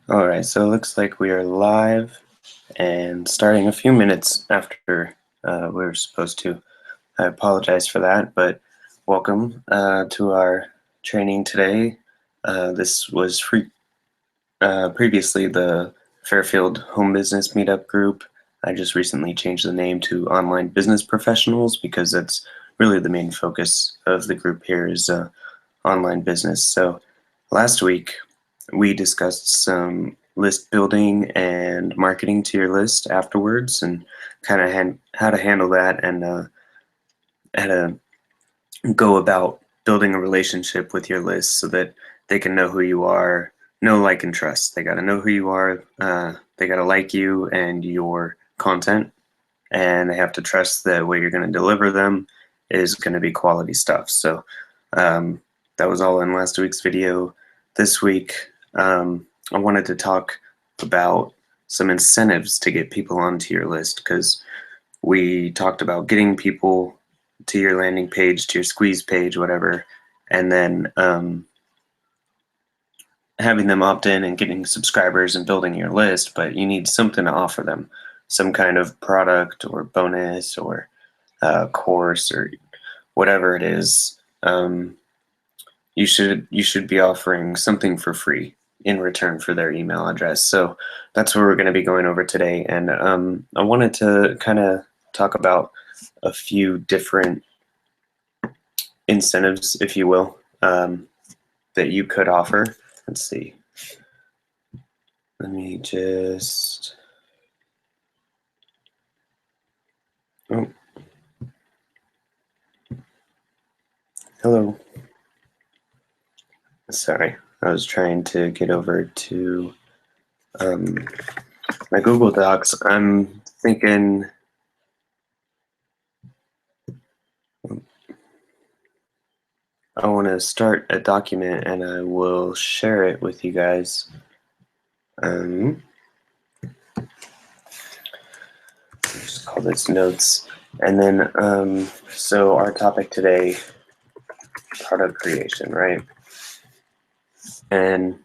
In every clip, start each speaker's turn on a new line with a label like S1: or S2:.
S1: All right, so it looks like we are live and starting a few minutes after we were supposed to. I apologize for that, but welcome to our training today. This was previously the Fairfield Home Business Meetup group. I just recently changed the name to Online Business Professionals because that's really the main focus of the group here is online business. So last week we discussed some list building and marketing to your list afterwards and kind of how to handle that and how to go about building a relationship with your list so that they can know who you are, know, like, and trust. They got to know who you are. They got to like you and your content, and they have to trust that what you're going to deliver them is going to be quality stuff. So that was all in last week's video. This week, I wanted to talk about some incentives to get people onto your list because we talked about getting people to your landing page, to your squeeze page, whatever, and then having them opt in and getting subscribers and building your list, but you need something to offer them, some kind of product or bonus or course or whatever it is. You should be offering something for free in return for their email address. So that's what we're going to be going over today. And I wanted to kind of talk about a few different incentives, if you will, that you could offer. Let's see. Let me just. Oh, hello. Sorry, I was trying to get over to my Google Docs. I'm thinking. I want to start a document and I will share it with you guys. Just call this notes. And then, so our topic today, product creation, right? And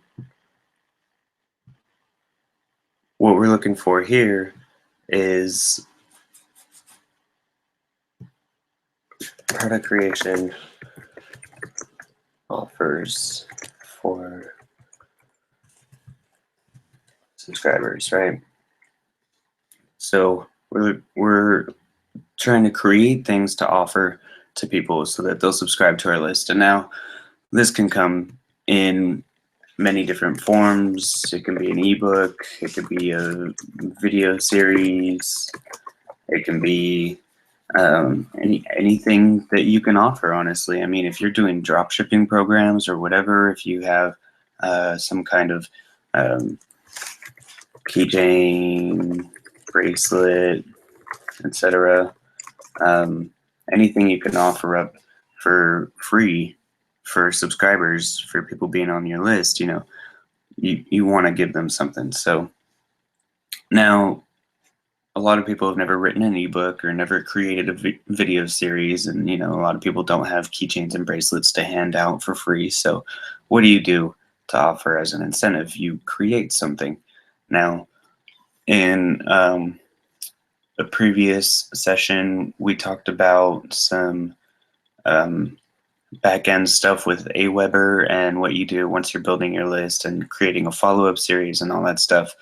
S1: what we're looking for here is product creation offers for subscribers, right? So we're trying to create things to offer to people so that they'll subscribe to our list. And now this can come in many different forms. It can be an ebook, it could be a video series, it can be anything that you can offer, honestly. I mean, if you're doing drop shipping programs or whatever, if you have some kind of keychain, bracelet, etc., anything you can offer up for free for subscribers, for people being on your list, you want to give them something. So now a lot of people have never written an ebook or never created a video series, and a lot of people don't have keychains and bracelets to hand out for free. So what do you do to offer as an incentive? You create something. Now in a previous session we talked about some back-end stuff with Aweber and what you do once you're building your list and creating a follow-up series and all that stuff.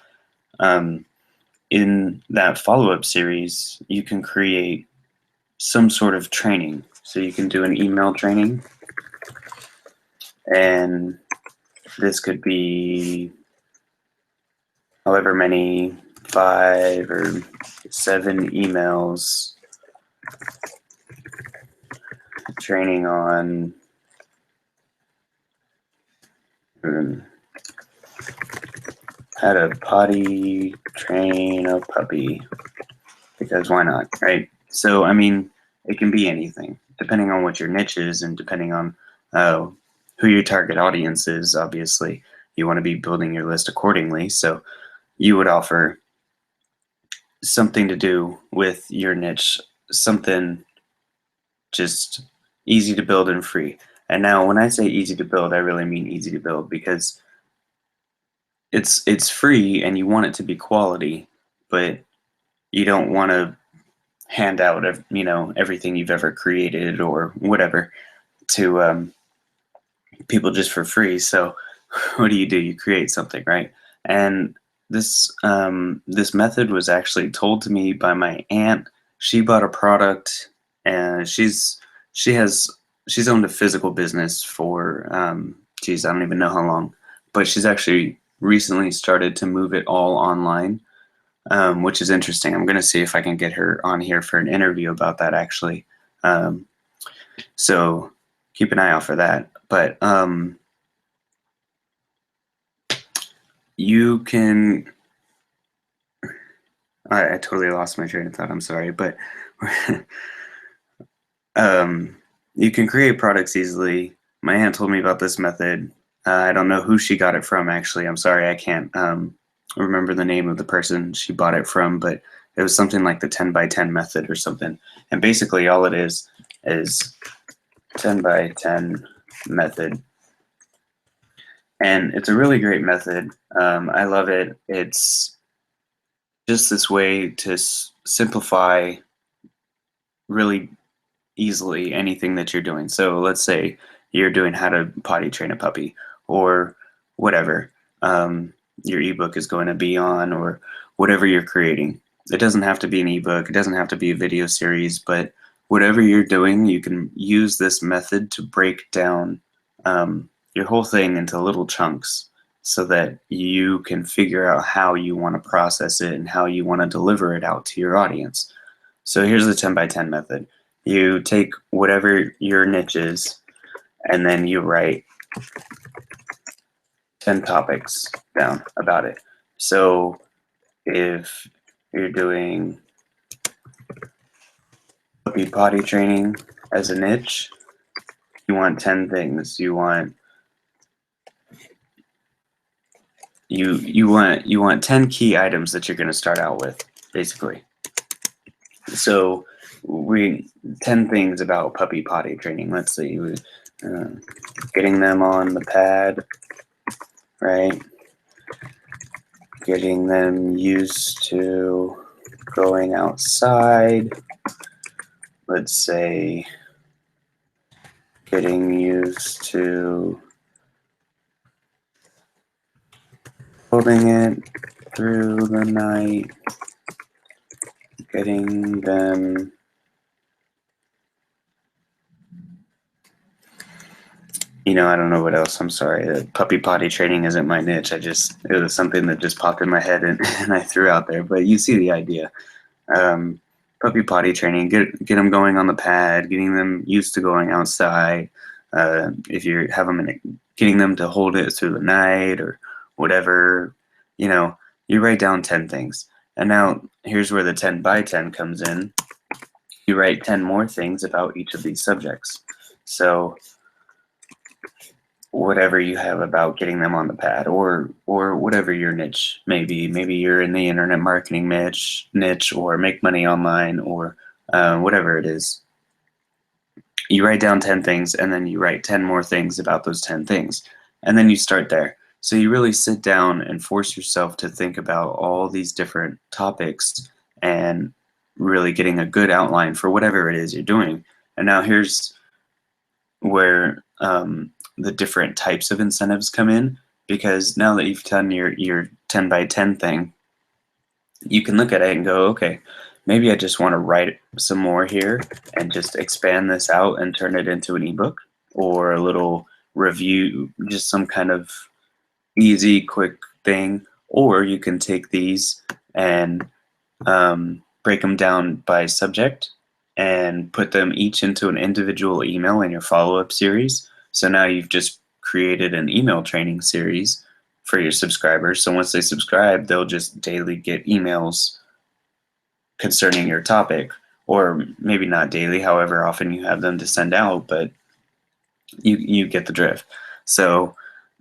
S1: In that follow-up series, you can create some sort of training. So you can do an email training, and this could be however many, 5 or 7 emails training on how to potty train a puppy, because why not, right? So, I mean, it can be anything, depending on what your niche is and depending on who your target audience is. Obviously, you want to be building your list accordingly. So you would offer something to do with your niche, something just easy to build and free. And now when I say easy to build, I really mean easy to build, because it's free and you want it to be quality, but you don't want to hand out everything you've ever created or whatever to people just for free. So what do? You create something, right? And this method was actually told to me by my aunt. She bought a product, and she has she's owned a physical business for geez, I don't even know how long, but she's actually recently started to move it all online, which is interesting. I'm going to see if I can get her on here for an interview about that, actually. Um, so keep an eye out for that. But you can. I totally lost my train of thought. I'm sorry, but um, you can create products easily. My aunt told me about this method. I don't know who she got it from, actually. I'm sorry, I can't remember the name of the person she bought it from, but it was something like the 10 by 10 method or something. And basically, all it is 10 by 10 method. And it's a really great method. I love it. It's just this way to simplify really easily anything that you're doing. So let's say you're doing how to potty train a puppy or whatever your ebook is going to be on, or whatever you're creating. It doesn't have to be an ebook, it doesn't have to be a video series, but whatever you're doing, you can use this method to break down your whole thing into little chunks so that you can figure out how you want to process it and how you want to deliver it out to your audience. So here's the 10 by 10 method. You take whatever your niche is, and then you write 10 topics down about it. So if you're doing puppy potty training as a niche, you want 10 things. You want 10 key items that you're going to start out with, basically. So 10 things about puppy potty training. Let's see, getting them on the pad, right? Getting them used to going outside. Let's say getting used to holding it through the night. Getting them I don't know what else. I'm sorry. Puppy potty training isn't my niche. It was something that just popped in my head and I threw out there. But you see the idea. Puppy potty training, get them going on the pad, getting them used to going outside. If you have them getting them to hold it through the night or whatever, you write down 10 things. And now here's where the 10 by 10 comes in. You write 10 more things about each of these subjects. So whatever you have about getting them on the pad, or whatever your niche may be. Maybe you're in the internet marketing niche, or make money online, or whatever it is. You write down 10 things, and then you write 10 more things about those 10 things. And then you start there. So you really sit down and force yourself to think about all these different topics and really getting a good outline for whatever it is you're doing. And now here's where the different types of incentives come in, because now that you've done your 10 by 10 thing, you can look at it and go, okay, maybe I just want to write some more here and just expand this out and turn it into an ebook or a little review, just some kind of easy, quick thing. Or you can take these and break them down by subject and put them each into an individual email in your follow-up series. So now you've just created an email training series for your subscribers. So once they subscribe, they'll just daily get emails concerning your topic, or maybe not daily, however often you have them to send out, but you get the drift. So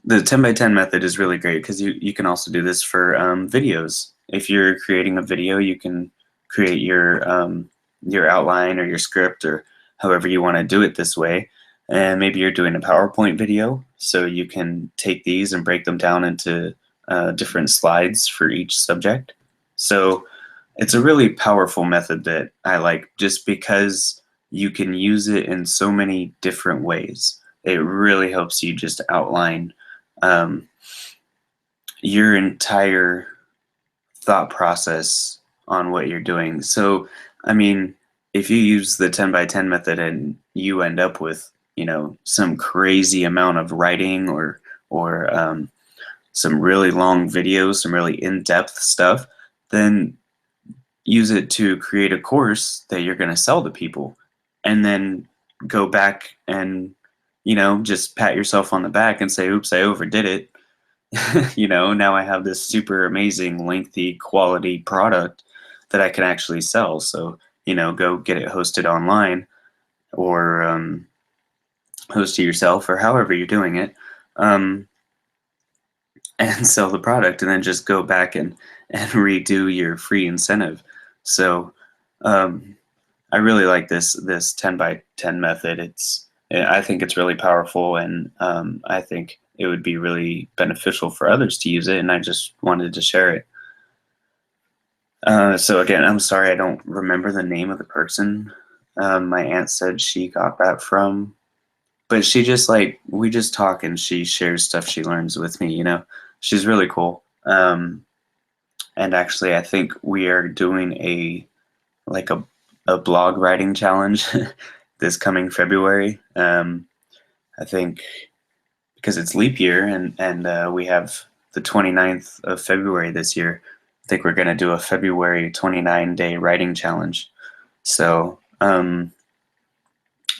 S1: the 10 by 10 method is really great because you can also do this for videos. If you're creating a video, you can create your outline or your script or however you want to do it this way. And maybe you're doing a PowerPoint video, so you can take these and break them down into different slides for each subject. So it's a really powerful method that I like just because you can use it in so many different ways. It really helps you just outline um, your entire thought process on what you're doing. So, I mean, if you use the 10 by 10 method and you end up with, some crazy amount of writing or some really long videos, some really in-depth stuff, then use it to create a course that you're going to sell to people, and then go back and, just pat yourself on the back and say, oops, I overdid it. Now I have this super amazing, lengthy, quality product that I can actually sell. So, go get it hosted online, or host it yourself, or however you're doing it, um, and sell the product, and then just go back and redo your free incentive. So, um, I really like this 10 by 10 method. I think it's really powerful, and I think it would be really beneficial for others to use it, and I just wanted to share it. So again, I'm sorry I don't remember the name of the person my aunt said she got that from, but she just we just talk and she shares stuff she learns with me. She's really cool. And actually, I think we are doing like a blog writing challenge this coming February. I think because it's leap year, and we have the 29th of February this year. I think we're going to do a February 29-day writing challenge. So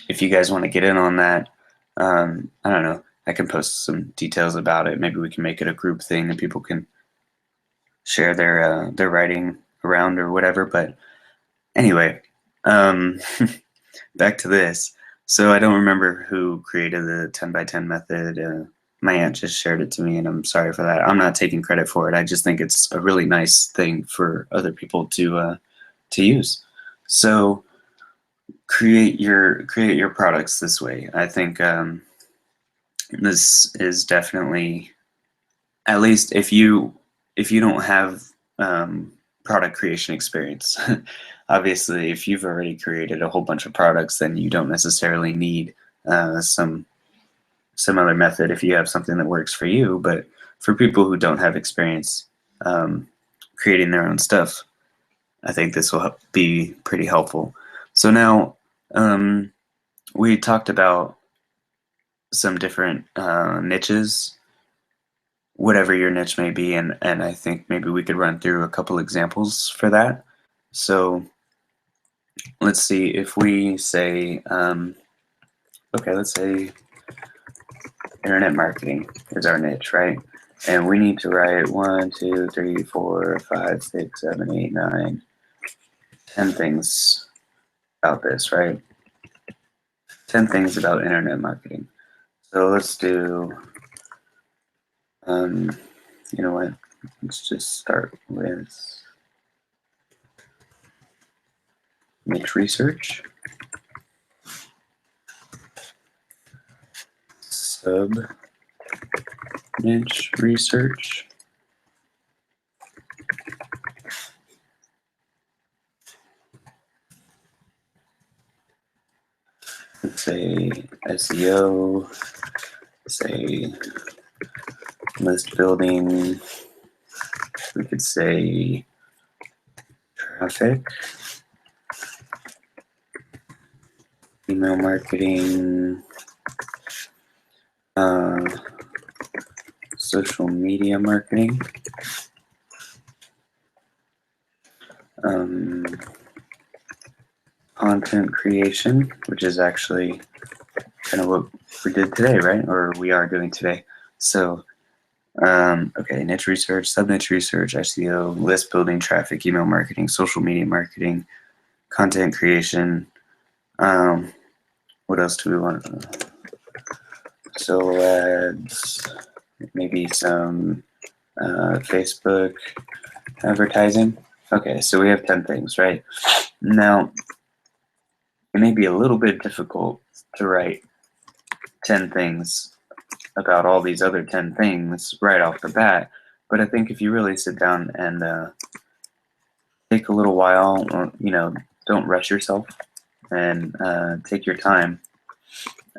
S1: if you guys want to get in on that, I don't know, I can post some details about it. Maybe we can make it a group thing and people can share their writing around or whatever. But anyway, back to this. So I don't remember who created the 10 by 10 method. My aunt just shared it to me, and I'm sorry for that. I'm not taking credit for it. I just think it's a really nice thing for other people to use. So create your products this way. I think this is definitely, at least if you don't have product creation experience. Obviously, if you've already created a whole bunch of products, then you don't necessarily need some other method if you have something that works for you. But for people who don't have experience creating their own stuff, I think this will be pretty helpful. So now we talked about some different niches, whatever your niche may be, and I think maybe we could run through a couple examples for that. So let's see, if we say, okay, let's say internet marketing is our niche, right? And we need to write 1, 2, 3, 4, 5, 6, 7, 8, 9, 10 things about this, right? 10 things about internet marketing. So let's do, you know what? Let's just start with niche research, sub niche research, let's say SEO, say list building, we could say traffic, email marketing, social media marketing, content creation, which is actually kind of what we did today, right? Or we are doing today. So, okay, niche research, sub-niche research, SEO, list building, traffic, email marketing, social media marketing, content creation. What else do we want? So ads, maybe some Facebook advertising. Okay, so we have 10 things, right? Now, it may be a little bit difficult to write 10 things about all these other 10 things right off the bat,
S2: But I think if you really sit down and take a little while, or, don't rush yourself and take your time,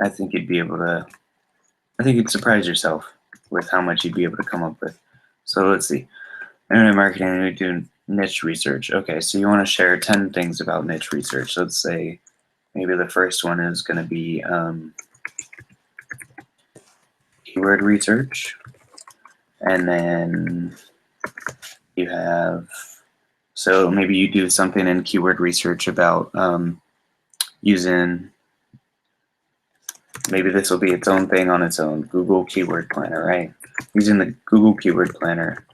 S2: I think you'd be able to, I think you'd surprise yourself with how much you'd be able to come up with. So let's see. Internet marketing, we do niche research. Okay, so you want to share 10 things about niche research. Let's say maybe the first one is going to be keyword research. And then you have, so maybe you do something in keyword research about using, maybe this will be its own thing on its own, Google Keyword Planner, right? Using the Google Keyword Planner,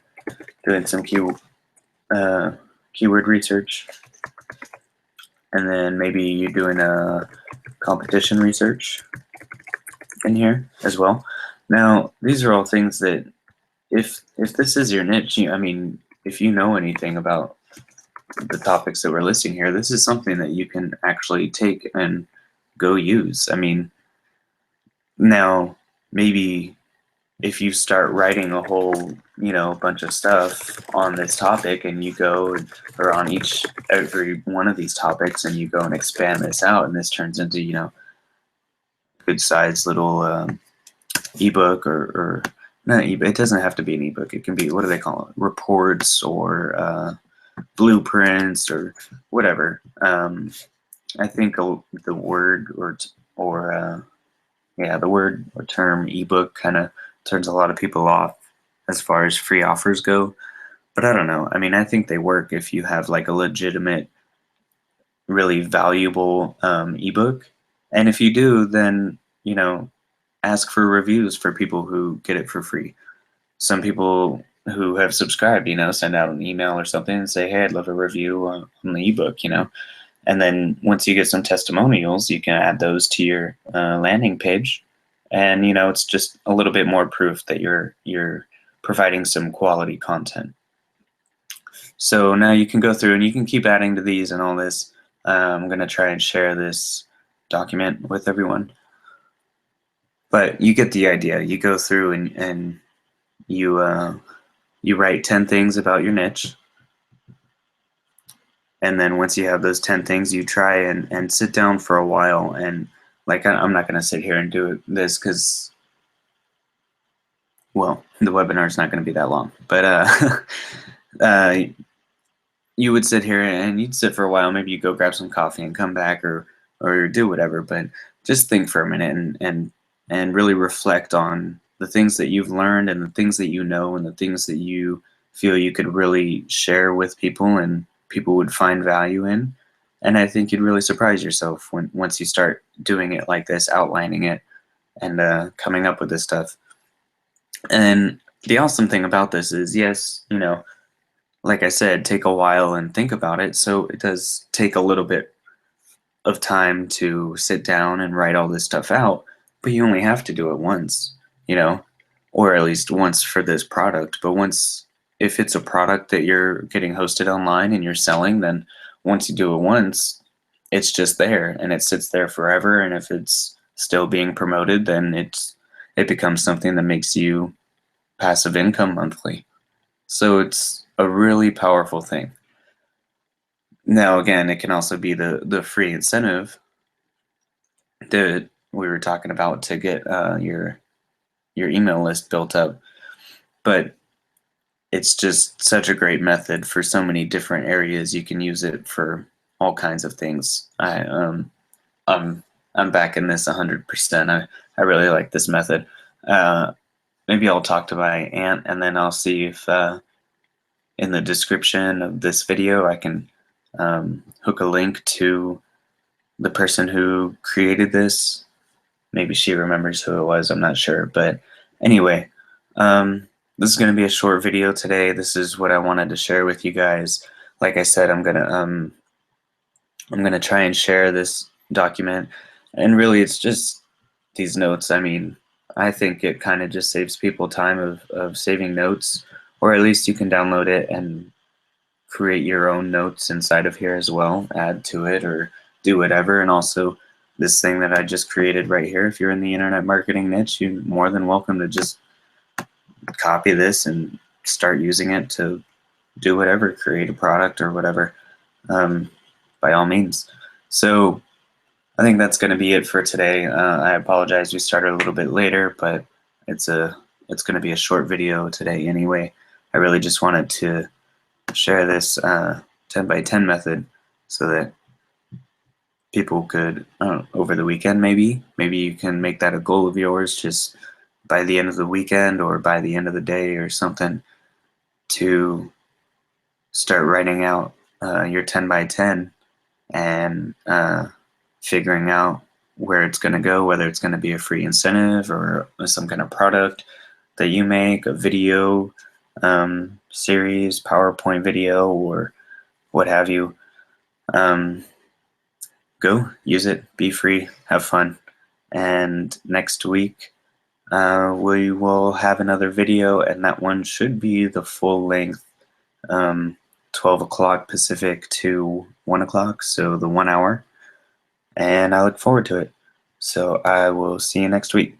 S2: doing some keyword research, and then maybe you're doing a competition research in here as well. Now, these are all things that if this is your niche, I mean, if you know anything about the topics that we're listing here, this is something that you can actually take and go use. I mean, now maybe if you start writing a whole, bunch of stuff on this topic and you go, or on every one of these topics, and you go and expand this out, and this turns into, good sized little ebook or not ebook. It doesn't have to be an ebook. It can be, what do they call it? Reports or blueprints or whatever. I think the word the word or term ebook kind of turns a lot of people off as far as free offers go. But I don't know. I mean, I think they work if you have like a legitimate, really valuable ebook. And if you do, then, ask for reviews for people who get it for free. Some people who have subscribed, send out an email or something and say, hey, I'd love a review on the ebook, And then once you get some testimonials, you can add those to your landing page. And, it's just a little bit more proof that you're providing some quality content. So now you can go through and you can keep adding to these and all this. I'm going to try and share this document with everyone. But you get the idea. You go through and you write 10 things about your niche. And then once you have those 10 things, you try and sit down for a while. And like, I'm not going to sit here and do this because, well, the webinar is not going to be that long. But you would sit here and you'd sit for a while. Maybe you go grab some coffee and come back or do whatever. But just think for a minute and really reflect on the things that you've learned and the things that you know and the things that you feel you could really share with people and people would find value in. And I think you'd really surprise yourself once you start doing it like this, outlining it and coming up with this stuff. And the awesome thing about this is, yes, like I said, take a while and think about it. So it does take a little bit of time to sit down and write all this stuff out, but you only have to do it once, or at least once for this product. But if it's a product that you're getting hosted online and you're selling, then once you do it once, it's just there and it sits there forever. And if it's still being promoted, then it becomes something that makes you passive income monthly. So it's a really powerful thing. Now, again, it can also be the free incentive that we were talking about to get your email list built up. But it's just such a great method for so many different areas. You can use it for all kinds of things. I'm backing this 100%. I really like this method. Maybe I'll talk to my aunt and then I'll see if in the description of this video I can hook a link to the person who created this. Maybe she remembers who it was, I'm not sure. But anyway, this is going to be a short video today. This is what I wanted to share with you guys. Like I said, I'm gonna try and share this document, and really it's just these notes. I mean, I think it kind of just saves people time of saving notes, or at least you can download it and create your own notes inside of here as well, add to it or do whatever. And also this thing that I just created right here, if you're in the internet marketing niche, you're more than welcome to just copy this and start using it to do whatever, create a product or whatever, by all means. So I think that's going to be it for today. I apologize we started a little bit later, but it's going to be a short video today anyway. I really just wanted to share this 10 by 10 method so that people could, over the weekend maybe you can make that a goal of yours, just by the end of the weekend or by the end of the day or something, to start writing out your 10 by 10 and figuring out where it's going to go, whether it's going to be a free incentive or some kind of product that you make, a video series, PowerPoint video, or what have you. Go, use it, be free, have fun. And next week we will have another video, and that one should be the full length, 12 o'clock Pacific to 1 o'clock, so the 1 hour. And I look forward to it. So I will see you next week.